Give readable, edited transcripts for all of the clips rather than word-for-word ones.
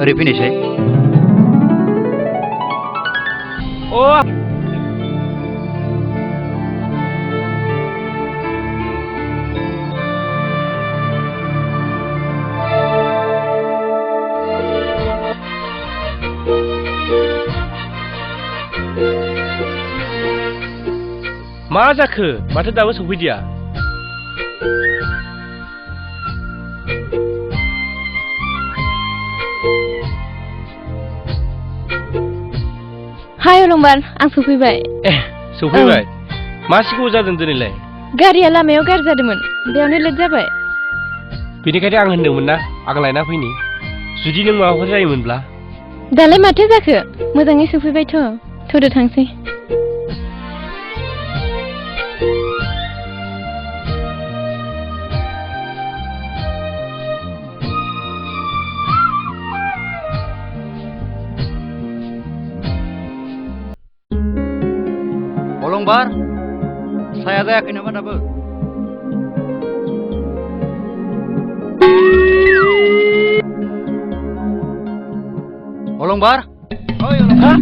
ओरै फैनोसै मा जाखो माथो दाबो सफैदिया हाय अलंबार आं सफैबाय सफैबाय मा सिगाङाव जादों दिनैलाय गारिया लामायाव गाज्रि जादोंमोन बेयावनो लेट जाबाय बेनिखायनो आं होनदोंमोन ना आं लायना फैनि जुदि नों माबाफोर जायोमोनब्ला दालाय माथो जाखो मोजाङै सफैबायथ' थौदो थांसै अलंबार साया जायाखै नामा दाबो अलंबार ओइ अलंबार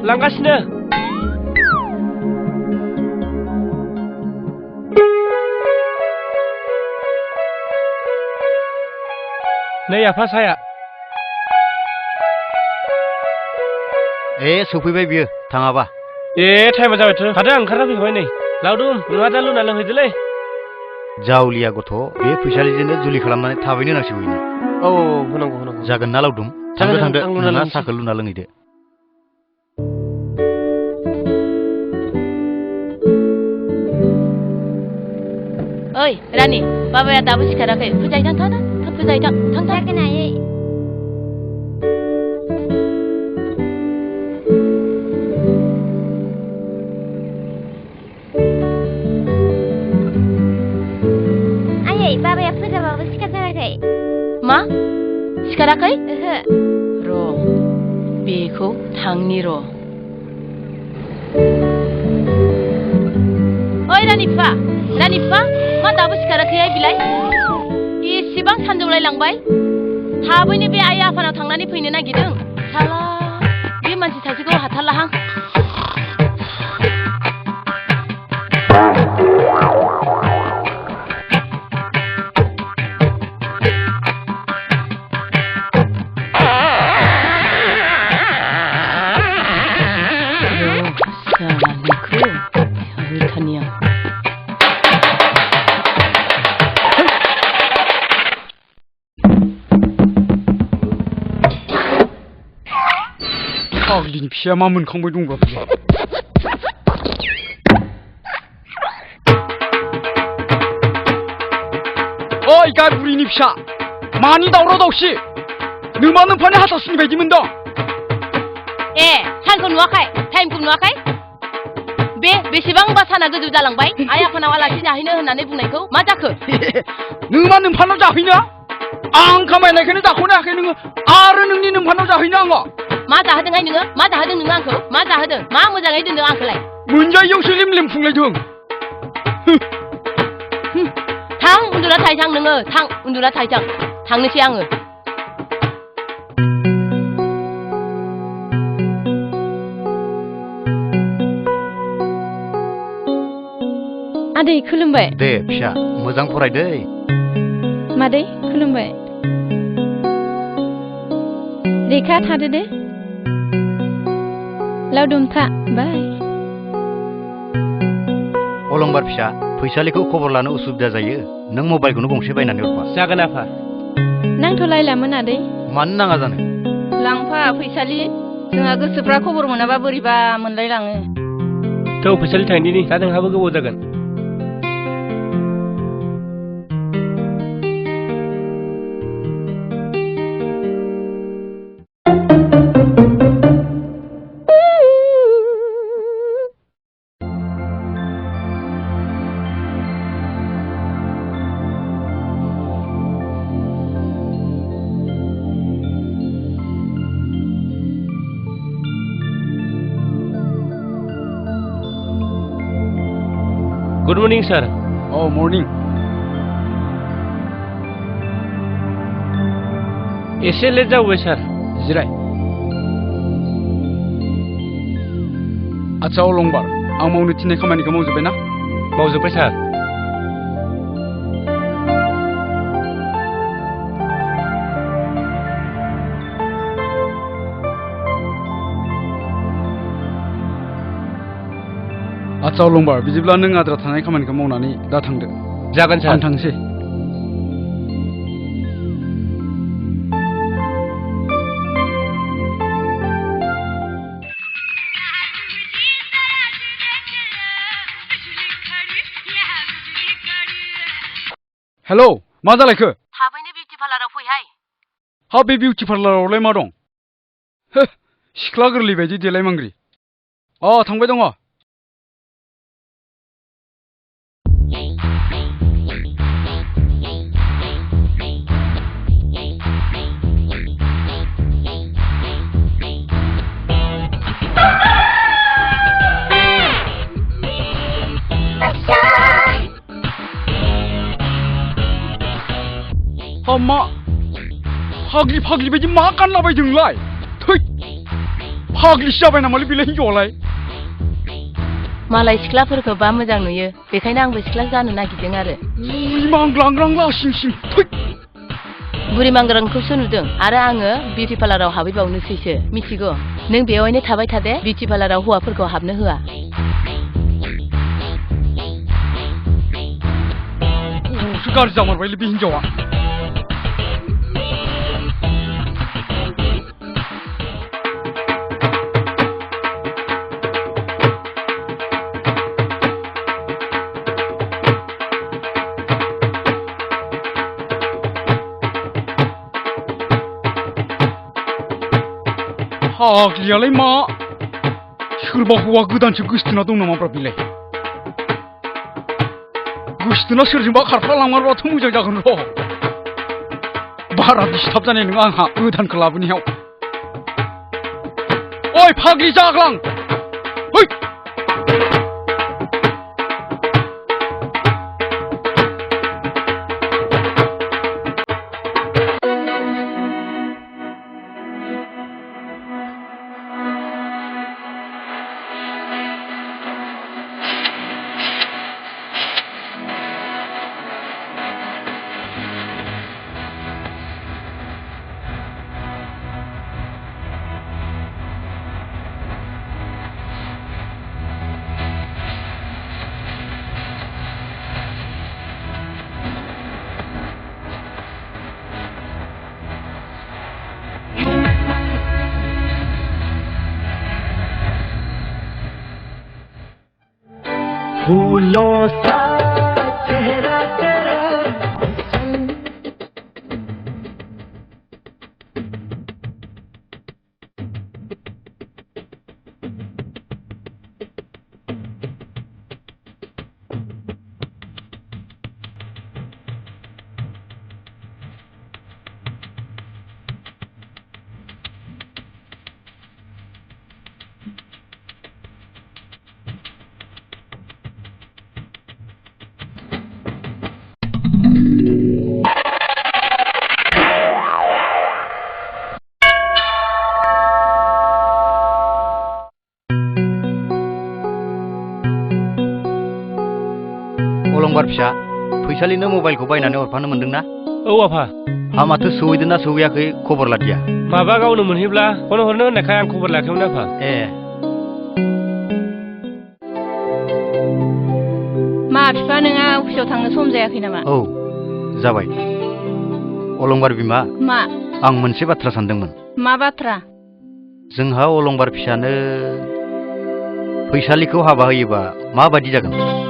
लांगासिनो नै आफा साया सफैबाय बियो थाङाबा टाइमा जाबायथ' थादो आं ओंखारना फैखाबाय नै लावदुम नोंहा दा लुना लोंहैदोलै जावलिया गथ' बे फैसालिजोंनो जुलि खालामनानै थाबैनो नांसिगौ बेनो औ होनांगौ जागोन ना लावदुम थांदो नोंहा साहाखौ लुना लोंहैदो ओइ रानि बाबाया दाबो सिखाराखै फुजाहैथां थां फुजाहैथां थां जागोन आयै आयै बाबाया फुजाबाबो सिखारथाराखै मा सिखाराखै ओहो र' बेखौ थांनि र' ओइ रानि बिफा मा दाबो सिखाराखैहाय बिलाय एसेबां सानजौलाय लांबाय थाबैनो बे आइ आफानाव थांनानै फैनो नागिरदों साला बे मानसि सासेखौ हाथारलाहां फाग्लिनि फिसाया मा मोनखांबाय दंब्रा बियो ओइ गारबुरिनि फिसा मानि दावराव दावसि नोमा नोमफानि हाथासुनि बायदि मोनदों सानखौ नुवाखै टाइमखौ नुवाखै बेसेबांबा साना गोजौ जालांबाय आइ आफानाव आलासि जाहैनो होननानै बुंनायखौ मा जाखो नोमा नोमफानाव जाहैनो आं खामायनायखौनो जाख'नो हायाखै नोङो आरो नोंनि नोमफानाव जाहैनो आङो मा जाहोदोंहाय नोङो मा जाहोदों नोङो आंखौ मा जाहोदों मा मोजाङै दोनदों आंखौलाय मोनजायैयावसो लेम लेम फुंलायदों थां उन्दुना थाहैथां नोङो थां उन्दुना थाहैथां थांनोसै आङो आदै खुलुमबाय दे फिसा मोजां फरायदै मादै खुलुमबाय रेखा थादो दे लावदुम था बाय अलंबार फिसा फैसालिखौ खबर लानो उसुबिदा जायो नों मबाइलखौनो गंसे बायनानै हरफा जागोन आफा नांथ'लायलामोन आदै मानो नाङा जानो लांफा फैसालि जोंहा गोसोफ्रा खबर मोनाबा बोरैबा मोनलायलाङो थौ फैसालि थांदिनि दा नोंहाबो गोबाव जागोन मर्निं सार औ मर्निं एसे लेट जाबोबाय सार जिराय आच्छा अलंबार आं मावनो थिननाय खामानिखौ मावजोब्बाय ना मावजोब्बाय सार आच्छा अलंबार बिदिब्ला नों आद्रा थानाय खामानिखौ मावनानै दा थांदो जागोन सार आं थांसै हेलौ मा जालायखो थाबैनो बिउटि पार्लाराव फैहाय हा बे बिउटि पार्लारावलाय मा दं हो सिख्ला गोरलै बायदि देलाय मांग्रि थांबाय दङ मा फाग्लि फाग्लि बायदि मा गानलाबायदोंलाय थै फाग्लिसो जाबाय नामालै बेलाय हिनजावालाय मालाय सिख्लाफोरखौ बा मोजां नुयो बेखायनो आंबो सिख्ला जानो नागिरदों आरो मांग्लांग्रां लासिं सिं थै बुरि मांग्रांखौसो नुदों आरो आङो बिउटि पार्लाराव हाबैबावनोसैसो मिथिगौ नों बेवहायनो थाबाय थादे बिउटि पार्लाराव हौवाफोरखौ हाबनो होआ गाज्रि जामारबायलै बे हिनजावा फाग्लियालाय मा सोरबा हौवा गोदानसो गोसथोना दं नामाब्रा बेलाय गोसथोना सोरजोंबा खारफालांमारबाथ' मोजां जागोन र' बारा डिस्टार्ब जानाय नङा आंहा गोदानखौ लाबोनायाव ओइ फाग्लि जाग्लां है फूलों सा चेहरा तेरा अलंबार फिसा फैसालिनो मबाइलखौ बायनानै हरफानो मोनदोंना औ आफा हा माथो सहैदोंना सहैयाखै खबर लादिया माबा गावनो मोनहैब्ला फन हरनो होननायखाय आं खबर लायाखैमोन आफा ए मा बिफा नोंहा अफिसाव थांनो सम जायाखै नामा औ जाबाय अलंबार बिमा मा आं मोनसे बाथ्रा सानदोंमोन मा बाथ्रा जोंहा अलंबार फिसानो फैसालिखौ हाबा होयोबा माबायदि जागोन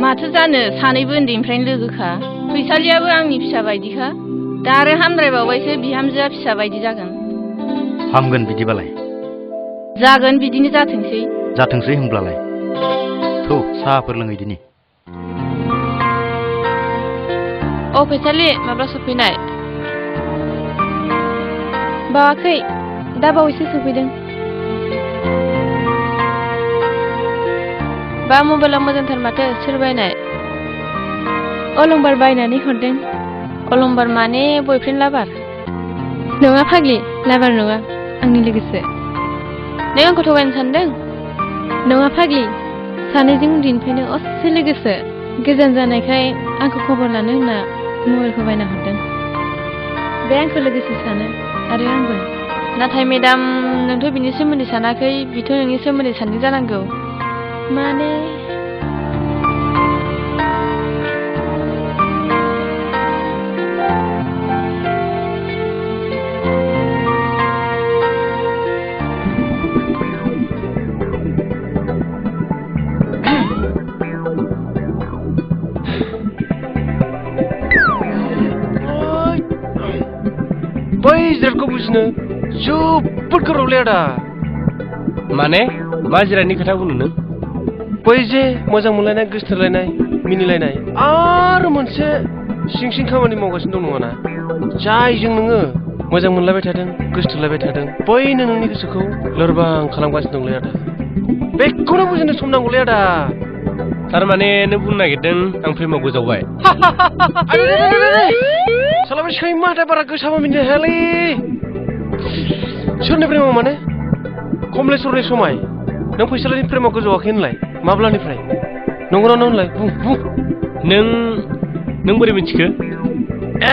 माथो जानो सानैबो उन्दैनिफ्रायनो लोगोखा फैसालियाबो आंनि फिसा बायदिखा दा आरो हामद्रायबावबायसो बिहामजोआ फिसा बायदि जागोन हामगोन बिदिबालाय जागोन बिदिनो जाथोंसै होनब्लालाय थौ साहाफोर लोंहैदिनि अ फैसालि माब्ला सफैनाय बावाखै दा बावैसो सफैदों बा मबाइला मोजांथार माथो सोर बायनाय? अलंबार बायनानै हरदों। अलंबार माने बयफ्रेन्ड लाभार? नङा फाग्लि, लाभार नङा, आंनि लोगोसो। नों आंखौ थगायनो सानदों? नङा फाग्लि, सानैजों उन्दैनिफ्रायनो असे लोगोसो। गोजान जानायखाय आंखौ खबर लानो होनना मबाइलखौ बायना हरदों। बे आंखौ लोगोसे सानो आरो आंबो। नाथाय मेडाम, नोंथ' बिनि सोमोन्दै सानाखै, बिथ' नोंनि सोमोन्दै सानदों जानांगौ। माने बै जिरादखौ बुजिनो जोबोद गोब्राबलै आदा। माने मा जिरादनि खोथा बुंनो नों? बै जे मोजां मोनलायनाय, गोसोथोलायनाय, मिनिलायनाय आरो मोनसे सिं खामानि मावगासिनो दं नङाना? जायजों नोङो मोजां मोनलायबाय थादों, गोसोथोलायबाय थादों, बैनो नोंनि गोसोखौ लोरबां खालामगासिनो दंलै आदा। बेखौनो बुजिनो सम नांगौलै आदा। थारमाने नों बुंनो नागिरदों आं प्रेमाव गोजावबाय? साला बे सैमा हाथाय बारा गोसाबा मिनिनो हायालै। सोरनि प्रेमाव माने? कमलेश्वरनि समाय नों फैसालिनि प्रेमाव गोजौआखै होनलाय? माब्लानिफ्राय? नंगौना नङा होनलाय? बुं। नों बोरै मिथिखो?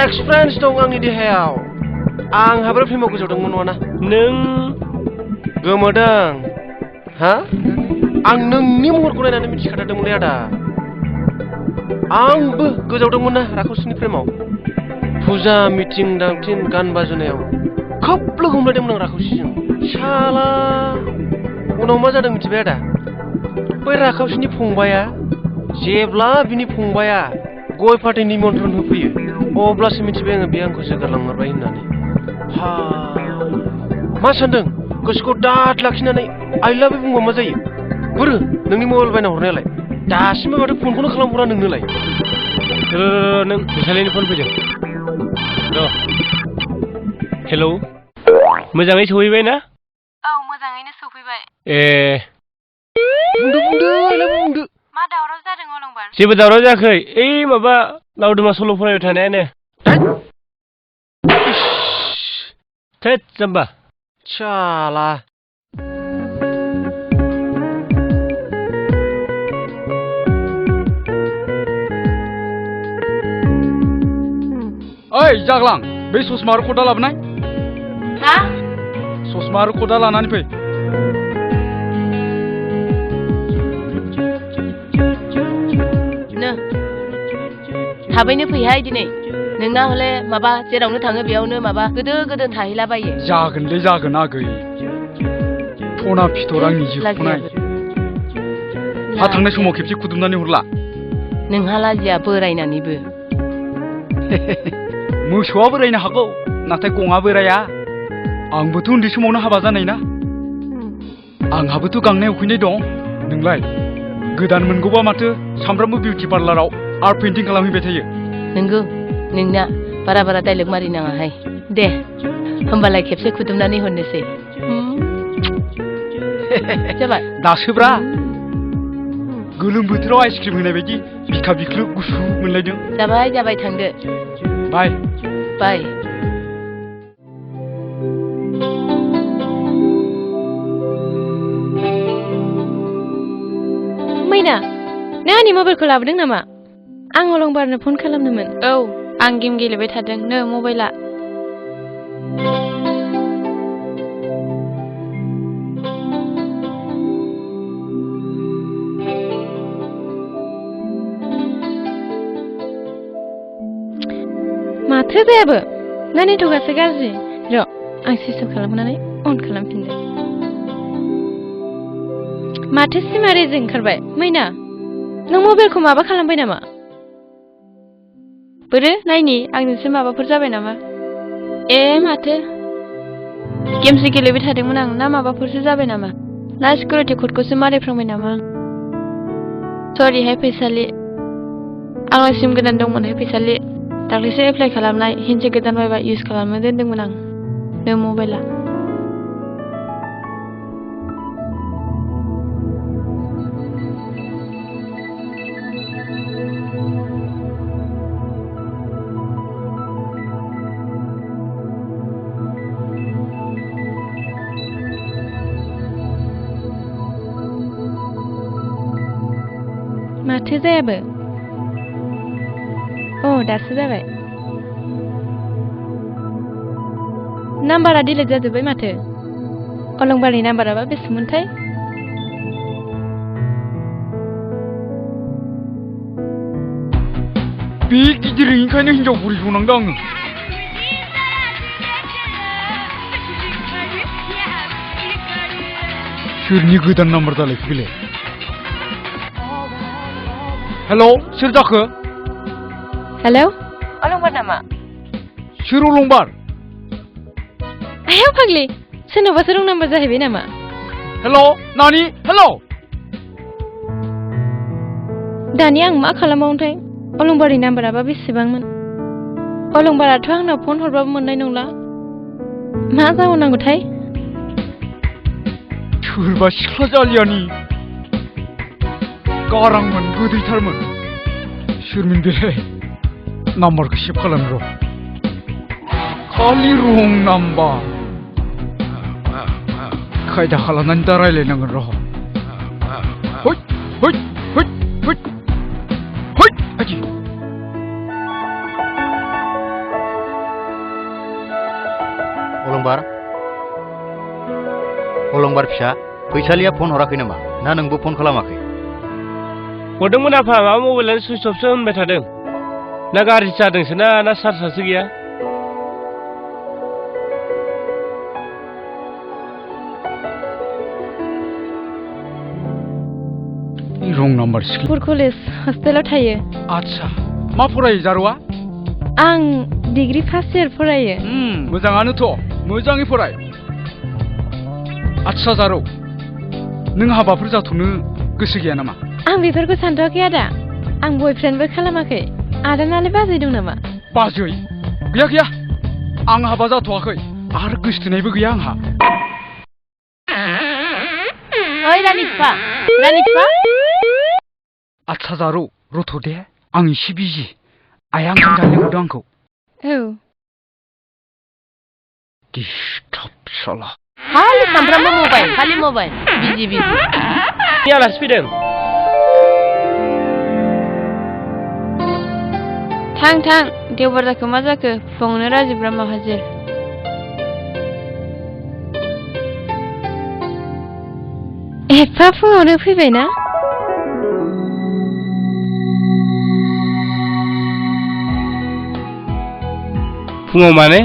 एक्सपिरियेन्स दं आंनि देहायाव। आंहाबो प्रेमाव गोजौदोंमोन नङाना? नों गोमोदों हा? आं नोंनि महरखौ नायनानै मिथिखाथारदोंमोनलै आदा। आंबो गोजावदोंमोन ना राखसिनि प्रेमाव। फुजा, मिटिं दावथिं, गान बाजनायाव खोब लोगो हमलायदोंमोन आं राखसिजों। साला उनाव मा जादों मिथिबाय आदा? बै राखावसिनि फंबाया जेब्ला बिनि फंबाया गय फाथै निमन्त्रन होफैयो, अब्लासो मिथिबाय आङो बे आंखौ जोगारलांमारबाय होननानै। हा, मा सानदों? गोसोखौ दाद लाखिनानै आइ लाभ इउ बुंबा मा जायो? बोरो नोंनि मबाइल बायना हरनायालाय? दासिमबो माथो फनखौनो खालामहरा नोंनोलाय? नों फैसालिनि फन फैदों र'। हेलौ, मोजाङै सहैबाय ना? औ, मोजाङैनो सफैबाय। ए, बुंदो आइला बुंदो। मा दावराव जादों अलंबार? जेबो दावराव जायाखै। ओइ माबा लावदुमा सल' फरायबाय थानायानो। थोद जाम्बा। साला ओइ जाग्लां, बे ससमा आरो खदा लाबोनाय। हा? ससमा आरो खदा लानानै फै। थाबैनो फैहाय दिनै। नोंना हले माबा जेरावनो थाङो बेयावनो माबा गोदो थाहैलाबायो। जागोनलै जागोन आगै। सना फिथर आंनि जिउखौनाय। हा थांनाय समाव खेबसे खुदुमनानै हरला। नोंहा लाजिया बोरायनानैबो। मोसौआ बोरायनो हागौ, नाथाय गङा बोराया। आंबोथ' उन्दै समावनो हाबा जानाय ना। आंहाबोथ' गांनाय उखैनाय दं। नोंलाय गोदान मोनगौबा माथो सामफ्रामबो बिउटि पार्लाराव आर्ट पेइन्टिं खालामहैबाय थायो। नंगौ, नोंना बारा डाइलग मारिनाङाहाय। दे होमबालाय खेबसे खुदुमनानै हरनोसै। जाबाय? दासोब्रा गोलोम बोथोराव आइसक्रिम होनाय बायदि बिखा बिख्लु गुसु मोनलायदों। जाबाय थांदो। बाय। मैना, नों आंनि मबाइलखौ लाबोदों नामा? आं अलंबारनो फन खालामदोंमोन। औ, आं गेम गेलेबाय थादों नो मबाइला। माथो जायाबो ना नेटवर्कआसो गाज्रि? र' आं सुइच अफ खालामनानै अन खालामफिनदो। माथो सिमा रेजें ओंखारबाय। मैना, नों मबाइलखौ माबा खालामबाय नामा? बोरो नायनि आं नोंसोर माबाफोर जाबाय नामा? ए माथो गेमसो गेलेबाय थादोंमोन आं। ना माबाफोरसो जाबाय नामा? ना सिकिउरिटि क'डखौसो मारिफ्लांबाय नामा? सरिहाय फैसालि, आंनाव सिम गोदान दंमोनहाय फैसालि। दाख्लैसो एप्लाइ खालामनाय, हिनसे गोदान बायबा इउज खालामनो दोनदोंमोन आं नो मबाइला। माथो जायाबो दासो जाबाय नाम्बारा डिलिट जाजोब्बाय माथो अलंबारनि नाम्बाराबा बेसेमोनथाय बे गिदिरैनिखायनो हिनजाव बुरि जनांदों आङो सोरनि गोदान नाम्बार जालायखो बेलाय हेलौ सोर जाखो हेलौ अलंबार नामा सोर अलंबार आया फाग्लि सोरनावबासो रं नाम्बार जाहैबाय नामा हेलौ नानि हेलौ दानि आं मा खालामबावनोथाय अलंबारनि नाम्बाराबा बेसेबांमोन अलंबाराथ' आंनाव फन हरबाबो मोननाय नंला मा जाबावनांगौथाय सोरबा सिख्ला जालियानि गारांमोन गोदैथारमोन सोरमोन बेलाय नाम्बारखौ सेभ खालाम र' खालि रं नाम्बार खायदा खालामनानै दा रायलायनांगोन र' हय हय हय हय हय आजि अलंबार फिसा फैसालिया फन हराखै नामा ना नोंबो फन खालामाखै हरदोंमोन आफा माबा मबाइलानो सुइच अफसो होनबाय थादों ना गाज्रि जादोंसो ना चार्जआसो गैया रं नाम्बार सिख्ला पुर कलेज हस्टेलाव थायो आच्छा मा फरायो जारौआ आं डिग्री फार्स्ट इयार फरायो मोजाङानोथ' मोजाङै फराय आच्छा जारौ नों हाबाफोर जाथ'नो गोसो गैया नामा आं बेफोरखौ सानथ'वाखै आदा आं बयफ्रेन्डबो खालामाखै आदानालाय बाजै दं नामा बाजै गैया गैया आं हाबा जाथ'वाखै आरो गोसथोनायबो गैया आंहा ओइ रानिफा आच्छा जारौ रथ' दे आं एसे बिजि आइया ओंखाम जानो लिंहरदों आंखौ औ दिस्टार्ब साला खालि सामफ्रामबो मबाइल बिजि आलासि फैदों थां देवबार जाखो मा जाखो फुङावनो राजिब्रा माहाजिर एफा फुङावनो फैबायना फुङाव माने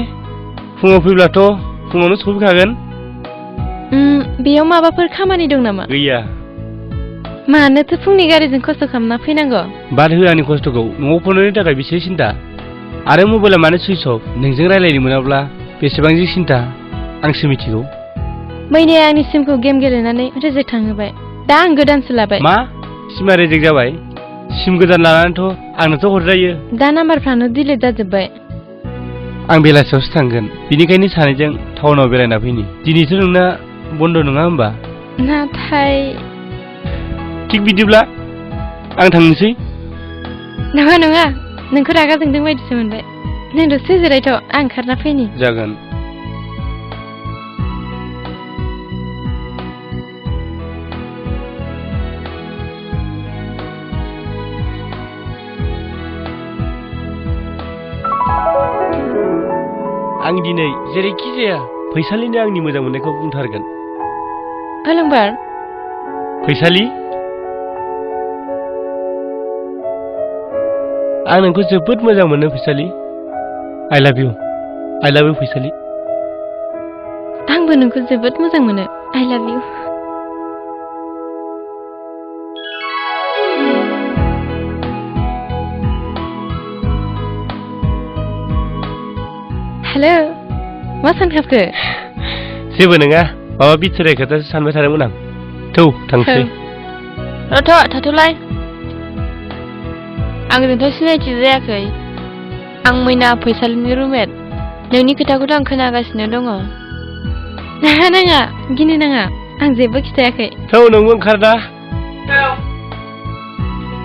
फुङाव फैब्लाथ' फुङावनो सफैखागोन बेयाव माबाफोर खामानि दं नामा गैया मानोथो फुंनि गारिजों खस्थ' खालामना फैनांगौ बाद हो आंनि खस्थ'खौ न'आव फननि थाखाय बेसे सिन्था आरो मबाइला मानो सुइच अफ नोंजों रायलायनो मोनाब्ला बेसेबां जे सिन्था आंसो मिथिगौ मैने आंनि सिमखौ गेम गेलेनानै रिजेक्ट थांहोबाय दा आं गोदानसो लाबाय मा सिमा रिजेक्ट जाबाय सिम गोदान लानानैथ' आंनोथ' हरजायो दा नाम्बारफ्रानो डिलिट जाजोब्बाय आं बेलासियावसो थांगोन बिनिखायनो सानैजों टाउनाव बेरायना फैनि दिनैथ' नोंना बन्द' नङा होमबा नाथाय थिग बिदिब्ला आं थांनोसै नङा नोंखौ रागा जोंदों बायदिसो मोनबाय नों दसे जिरायथ' आं ओंखारना फैनि जागोन आं दिनै जेरैखि जाया फैसालिनो आंनि मोजां मोननायखौ बुंथारगोन अलंबार फैसालि आं नोंखौ जोबोद मोजां मोनो फैसालि आइ लाभ इउ फैसालि आंबो नोंखौ जोबोद मोजां मोनो आइ लाभ इउ हेलो मा सानहाबखो जेबो नङा माबा बिथोराय खोथासो सानबाय थादोंमोन आं थौ थांसै थाथ'लाय आंजोंथ' सिनायथि जायाखै आं मैना फैसालिनि रुममेट नोंनि खोथाखौथ' आं खोनागासिनो दङ नाङा गिनो नाङा आं जेबो खिथायाखै थौ नोंबो ओंखारना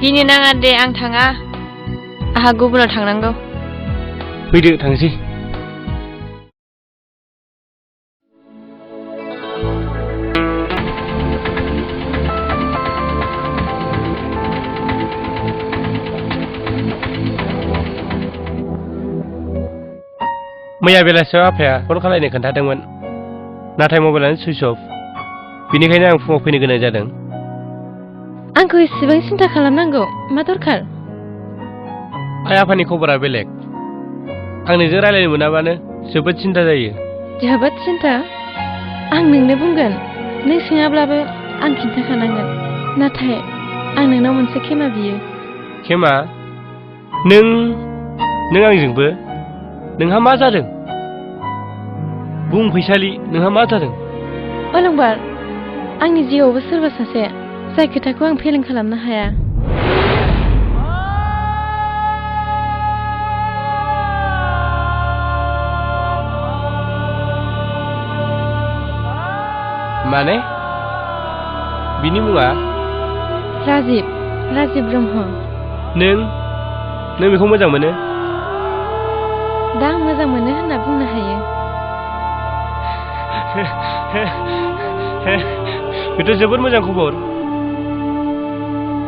गिनो नाङा दे आं थाङा आंहा गुबुनाव थांनांगौ फैदो थांसै मैया बेलासियाव आफाया फन खालायनो खोन्थादोंमोन नाथाय मबाइलानो सुइच अफ बेनिखायनो आं फुङाव फैनो गोनां जादों आंखौ एसेबां सिन्था खालामनांगौ मा दरखार आइ आफानि खबरा बेलेग आं नोंजों रायलायनो मोनाबानो जोबोद सिन्था जायो जोबोद सिन्था आं नोंनो बुंगोन नों सोङाब्लाबो आं खिन्थाखानांगोन नाथाय आं नोंनाव मोनसे खेमा बियो खेमा नों आंजोंबो नोंहा मा जादों बुं फैसालि नोंहा मा जादों अलंबार आंनि जिउआवबो सोरबा सासे जाय खोथाखौ आं फेलें खालामनो हाया माने बिनि मुङा राजिब ब्रह्म नों बेखौ मोजां मोनो दा आं मोजां मोनो होनना बुंनो हायो बेथ' जोबोद मोजां खबर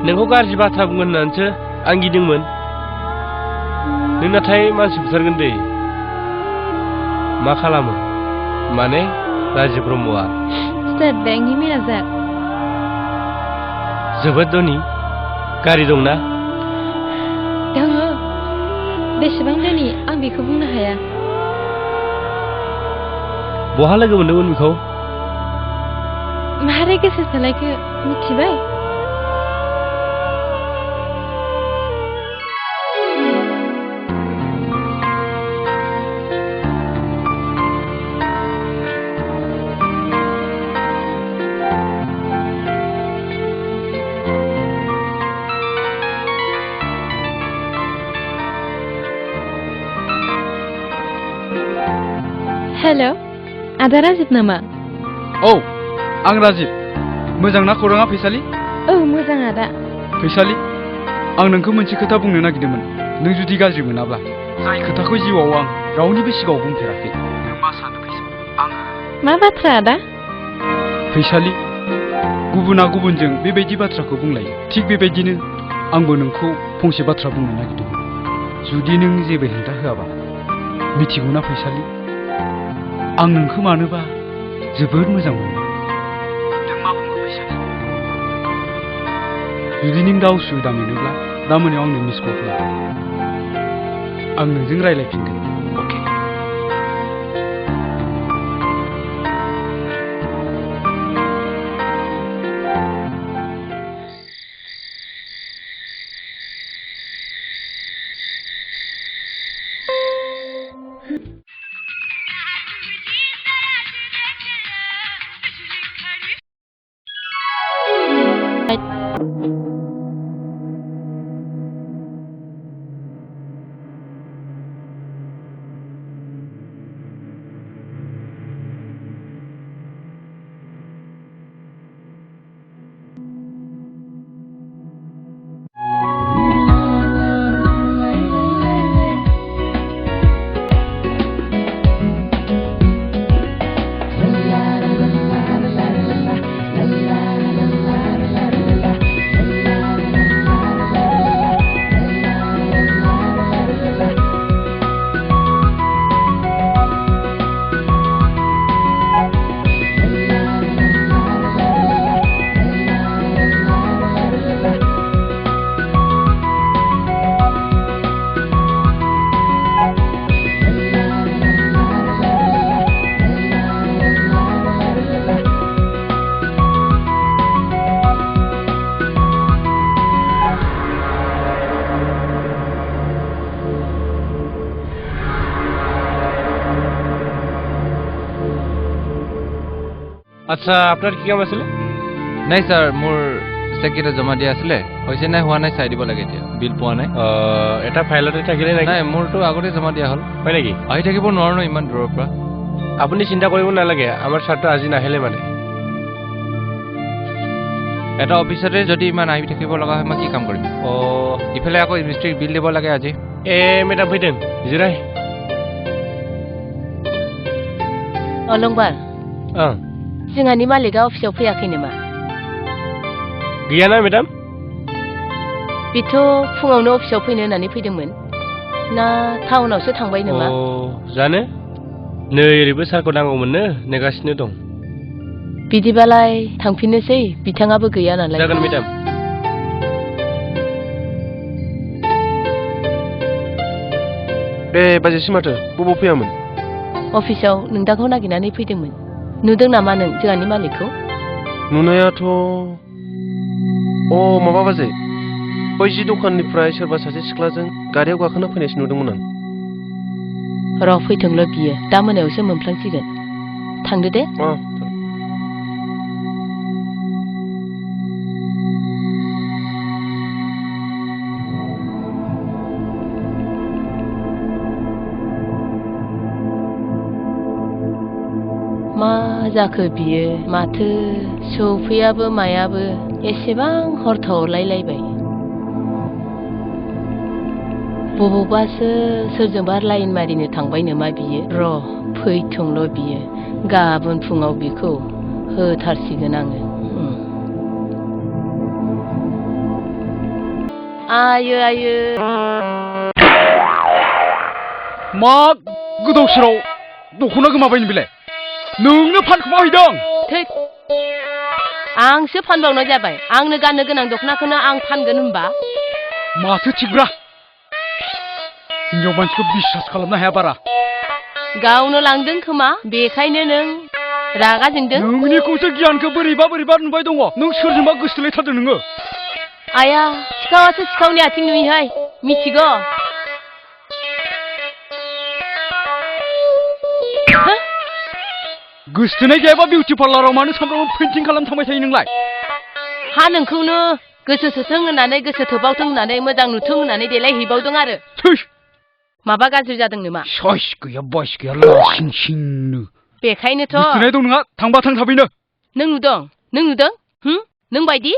नोंखौ गाज्रि बाथ्रा बुंगोन होननानैसो आं गिदोंमोन नों नाथाय मानसि बुथारगोन दे मा खालामो माने राजिब ब्रह्मआ स्टेट बेंकनि मेनेजार जोबोद धनी गारि दंना दङ बेसेबां धोनि आं बेखौ बुंनो हाया बहा लोगो मोनदोंमोन बेखौ मारै गोसो सोलायखो मिथिबाय हेल' आदा राजिब नामा औ आं राजिब मोजां ना खौराङा फैसालि औ मोजां आदा फैसालि आं नोंखौ मोनसे खोथा बुंनो नागिरदोंमोन नों जुदि गाज्रि मोनाब्ला जाय खोथाखौ जिउआव आं रावनिबो सिगाङाव बुंफेराखै नों मा सानो आं मा बाथ्रा आदा फैसालि गुबुना गुबुनजों बेबायदि बाथ्राखौ बुंलायो थिग बेबायदिनो आंबो नोंखौ फंसे बाथ्रा बुंनो नागिरदोंमोन जुदि नों जेबो हेंथा होआबा मिथिगौना फैसालि आं नोंखौ मानोबा जोबोद मोजां मोनो नों मा बुङो फैसालि जुदि नों दा उसुबिदा मोनोब्ला दा मोनायाव आंनो मिस कल खालाम आं नोंजों रायज्लायफिनगोन अके আচ্ছা আপনার কি কাম আছিল নাই স্যার মোৰ চেক এটা জমা দিয়া আছিলে হৈছে নাই হোৱা নাই চাই দিব লাগে এতিয়া বিল পোৱা নাই এটা ফাইলতে থাকিলে নাই মোৰটো আগতে জমা দিয়া হ'ল হয় নেকি আহি থাকিব নোৱাৰো ন ইমান দূৰৰ পৰা আপুনি চিন্তা কৰিব নালাগে আমাৰ ছাৰটো আজি নাহিলে মানে এটা অফিচতে যদি ইমান আহি থাকিব লগা হয় মই কি কাম কৰিম ইফালে আকৌ মিস্ত্ৰীক বিল দিব লাগে আজি मेडाम फैदों जिराय अलंबार ओं जोंहानि मालिकआ अफिसाव फैयाखै नामा गैयाना मेडाम बेथ' फुङावनो अफिसाव फैनो होननानै फैदोंमोन ना टाउनावसो थांबाय नामा जानो नै ओरैबो सारखौ नांगौमोननो नेगासिनो दं। बिदिबालाय थांफिननोसै बिथाङाबो गैया नालाय। जागोन मेडाम। बाजेसि माथो बबाव फैयामोन? अफिसाव नोंथांखौ नागिरनानै फैदोंमोन। नुदों नामा नों जोंहानि मालिकखौ? नुनायाथ' माबा बाजै बै जि दखाननिफ्राय सोरबा सासे सिख्लाजों गारियाव गाखोना फैनायसो नुदोंमोन आं। र' फैथोंल' बियो दा मोनायावसो मोनफ्लांसिगोन। थांदो दे। मा जाखो बियो माथो सौफैयाबो मायाबो एसेबां हर थावलायलायबाय। बबावबासो सोरजोंबा लाइन मारिनो थांबाय नामा बियो। र' फैथोंल' बियो गाबोन फुङाव बिखौ होथारसिगोन आङो। आयो आयो मा गोदाव सोराव दख'ना गोमाबायनो बेलाय? नोंनो फानखोमाहैदों? थै आंसो फानबावनाय जाबाय। आंनो गाननो गोनां दख'नाखौनो आं फानगोन होनबा? माथो थिगब्रा हिनजाव मानसिखौ बिश्वास खालामनो हाया बारा। गावनो लांदों खोमा बेखायनो नों रागा जोंदों। नोंनिखौसो गियानखौ बोरैबा नुबाय दङ। नों सोरजोंबा गोसोथोलायथारदों नोङो? आया सिखावासो सिखावनि आथिं नुयोहाय मिथिगौ। गोसोथोनाय गैयाबा बिउटि पार्लाराव मानो सामफ्रामबो पेइन्टिं खालामनो थांबाय थायो नोंलाय? हा नोंखौनो गोसो थोथों होननानै गोसो थोबावथों होननानै मोजां नुथों होननानै देलायहैबावदों आरो। माबा गाज्रि जादों नामा? साइस गैया बाइस गैया लासिं सिंनो। बेखायनोथ' गोसोथोनाय दं नोंहा थांबा थां थाबैनो। नों नुदों नों बायदि?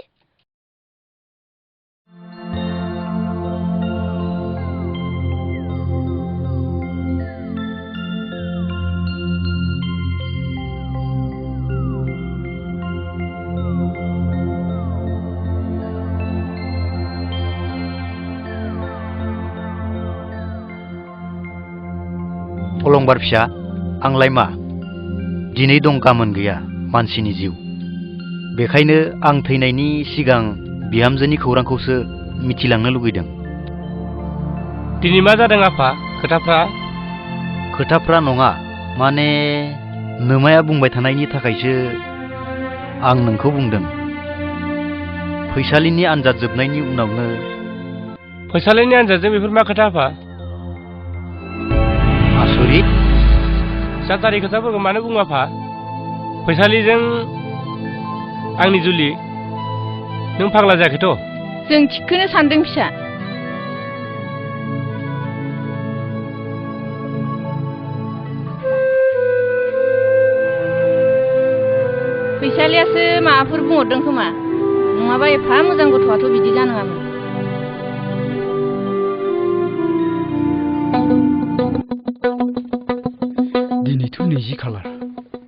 अलंबार फिसा आंलाय मा दिनै दं गाबोन गैया मानसिनि जिउ। बेखायनो आं थैनायनि सिगां बिहामजोनि खौरांखौसो मिथिलांनो लुगैदों। दिनै मा जादों आफा खोथाफ्रा नङा माने नोमाया बुंबाय थानायनि थाखायसो आं नोंखौ बुंदों। फैसालिनि आनजाद जोबनायनि उनावनो। फैसालिनि आनजादजों बेफोर मा खोथा आफा? आसरित जाथारि खोथाफोरखौ मानो बुङो आफा? फैसालिजों आंनि जुलि नों फाग्ला जायाखैथ'? जों थिगखौनो सानदों फिसा। फैसालियासो माबाफोर बुंहरदों खोमा नङाबा एफा मोजां गथ'आथ' बिदि जानाङामोन। दिनैथ' 20 खालार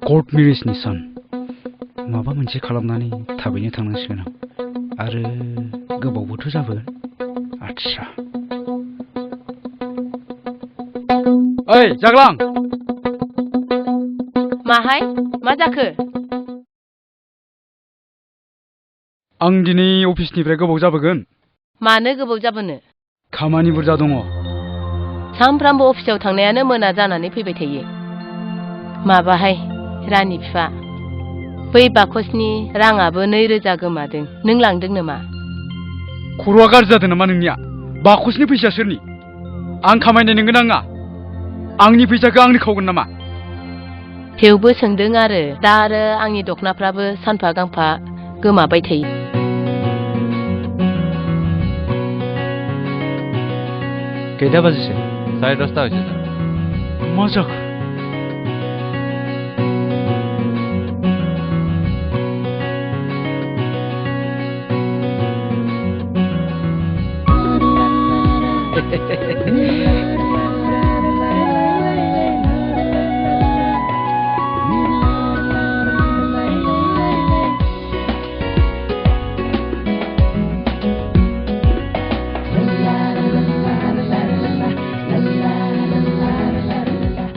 कर्ट मेरेजनि सान। माबा मोनसे खालामनानै थाबैनो थांनांसिगोन आं। आरो गोबावबोथ' जाबोगोन। आच्छा ओइ जाग्लां माहाय मा जाखो? आं दिनै अफिसनिफ्राय गोबाव जाबोगोन। मानो गोबाव जाबोनो? खामानि बुरजा दङ। सानफ्रामबो अफिसाव थांनायानो मोना जानानै फैबाय थायो। माबाहाय रानि बिफा बै बाकसनि राङाबो 2000 गोमादों। नों लांदों नामा? खर'आ गाज्रि जादों नामा नोंनिया? बाकसनि फैसा सोरनि? आं खामायनाय नोंगोन आङा? आंनि फैसाखौ आंनो खावगोन नामा? थेवबो सोंदों आरो दा आरो आंनि दख'नाफ्राबो सानफा गांफा गोमाबाय थायो। केइटा बाजिसे? 10:30 হৈছে ছাৰ। मा जाखो?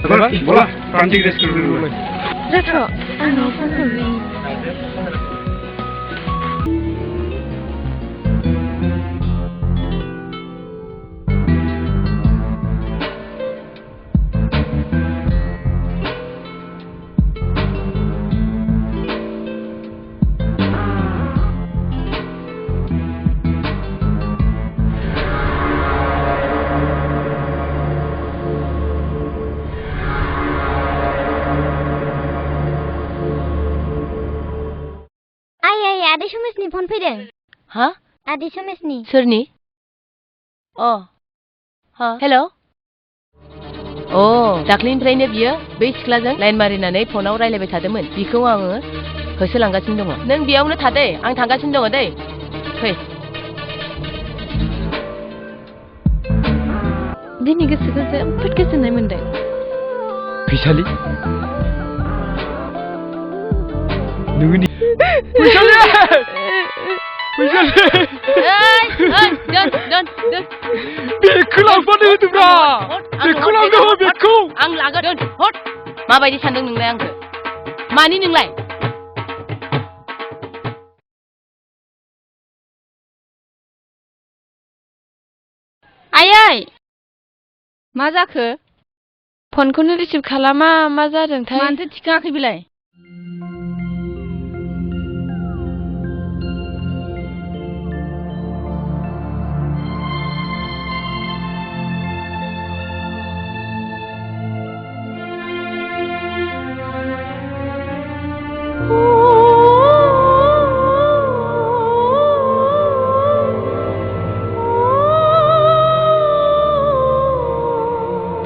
बोला प्रान्तिक रेस्टुरेन्ट जाथ' आंनाव फन हरग्रोनि आदै समेशनि फन फैदों हा आदै समेशनि सोरनि अ हा हेल' अ दाख्लैनिफ्रायनो बियो बै सिख्लाजों लाइन मारिनानै फनाव रायलायबाय थादोंमोन बिखौ आङो होसोलांगासिनो दङ नों बेयावनो थादै आं थांगासिनो दङ दै फै दिनै गोसोखौ जोबोद गोजोननाय मोनदों फैसालि नोङो फैसालि दोन बेखौ लांफानो होदोंब्रा बेखौ लांनो हो बेखौ आं लागोन दोन हट माबायदि सानदों नोंलाय आंखौ मानि नोंलाय आयै मा जाखो फनखौनो रिसिभ खालामा मा जादोंथाय मानोथो थिखाङाखै बेलाय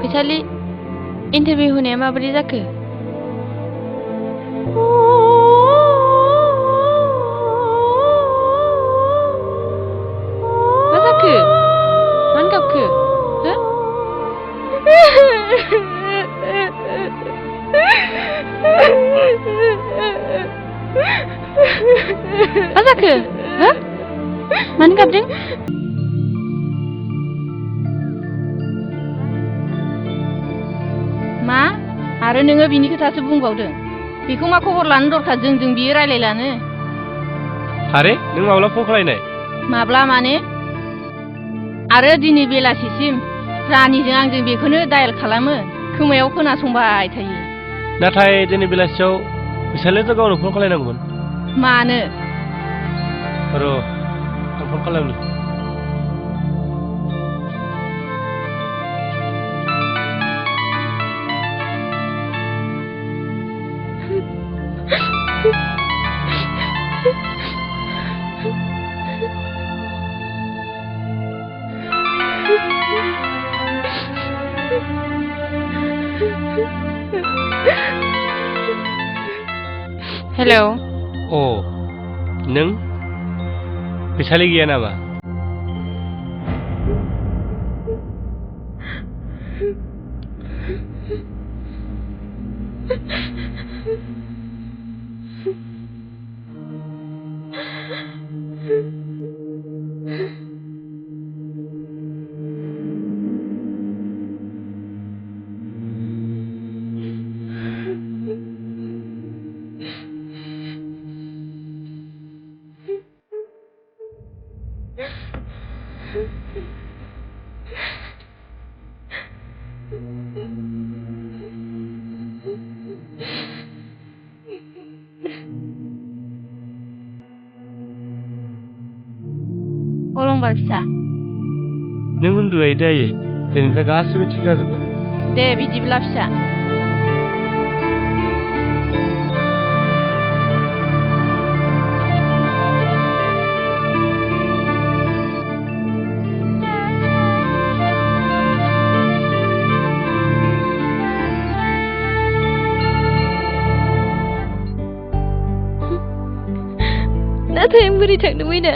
फैसालि इन्टारभिउ होनाया माबोरै जाखो मा जाखो मानो गाबखो हो मा जाखो हो मानो गाबदों मा आरो नोङो बिनि खोथासो बुंबावदों बेखौ मा खबर लानो दरखार जोंजों बियो रायलायलानो आरे नों माब्ला फन खालायनाय माब्ला माने आरो दिनै बेलासिसिम रानिजों आंजों बेखौनो डायेल खालामो खोमायाव खोनासंबाय थायो नाथाय दिनै बेलासियाव फैसालियाथ' गावनो फन खालायनांगौमोन मानो र' आं फन खालामनि हेल' अ नों फैसालि गैया नामा अलंबार फिसा नों उन्दुबाय दायो दिनैनिफ्राय गासैबो थिग जाजोबगोन दे बिदिब्ला फिसा नाथाय आं बोरै थांनो मैना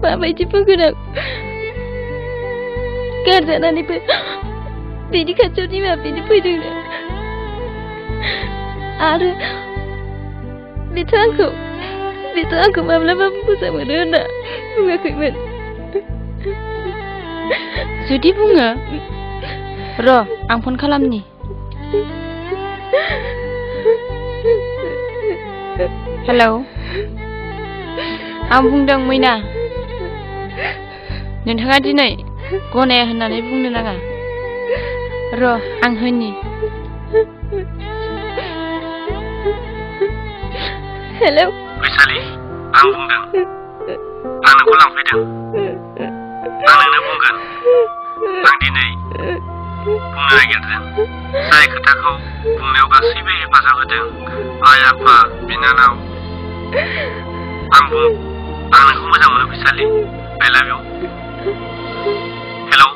माबायदि बुंगोन आं गारजानानैबो बेनि खाथियाव बिमा बिदि फैदोंनो आरो बेथ' आंखौ माब्लाबाबो मोजां मोनो होनना बुङाखैमोन जुदि बुङो र' आं फन खालामनि हेलौ आं बुंदों मैना नोंथाङा दिनै गनाया होननानै बुंनो नाङा र' आं होनि हेलौ फैसालि आं बुंदों आं नोंखौ लांफैदों आं नोंनो बुंगोन आं दिनै बुंनो नागिरदों जाय खोथाखौ बुंनायाव गासैबो हेफाजाब होदों आइ आफा बिनानाव आं नोंखौ मोजां मोनो फैसालि आइ लाभ इउ हेलौ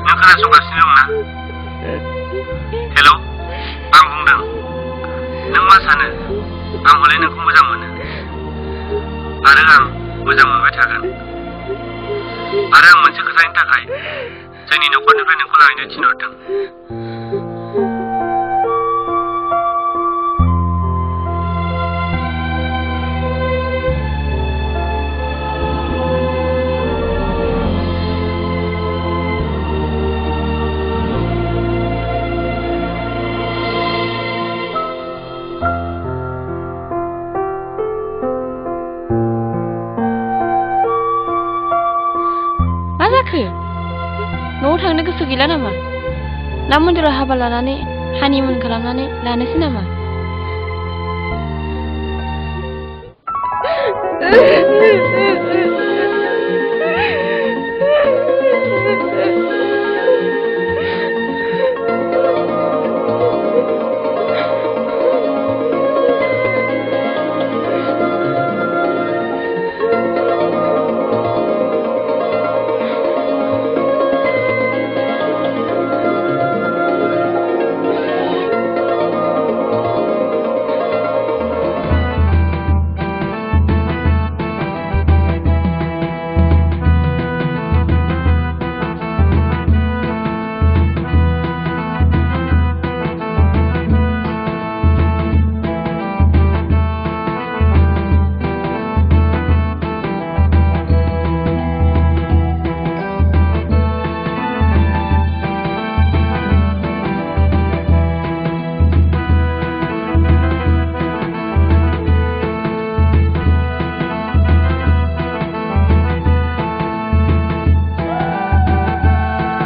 नों खोनासंगासिनो दं ना हेलौ आं बुंदों नों मा सानो आं हले नोंखौ मोजां मोनो आरो आं मोजां मोनबाय थागोन आरो आं मोनसे खोथानि थाखाय जोंनि न'खरनिफ्राय नोंखौ लायनो थिनहरदों मा जाखो न'आव थांनो गोसो गैला नामा ना मन्दिराव हाबा लानानै हानिमुन खालामनानै लानोसै नामा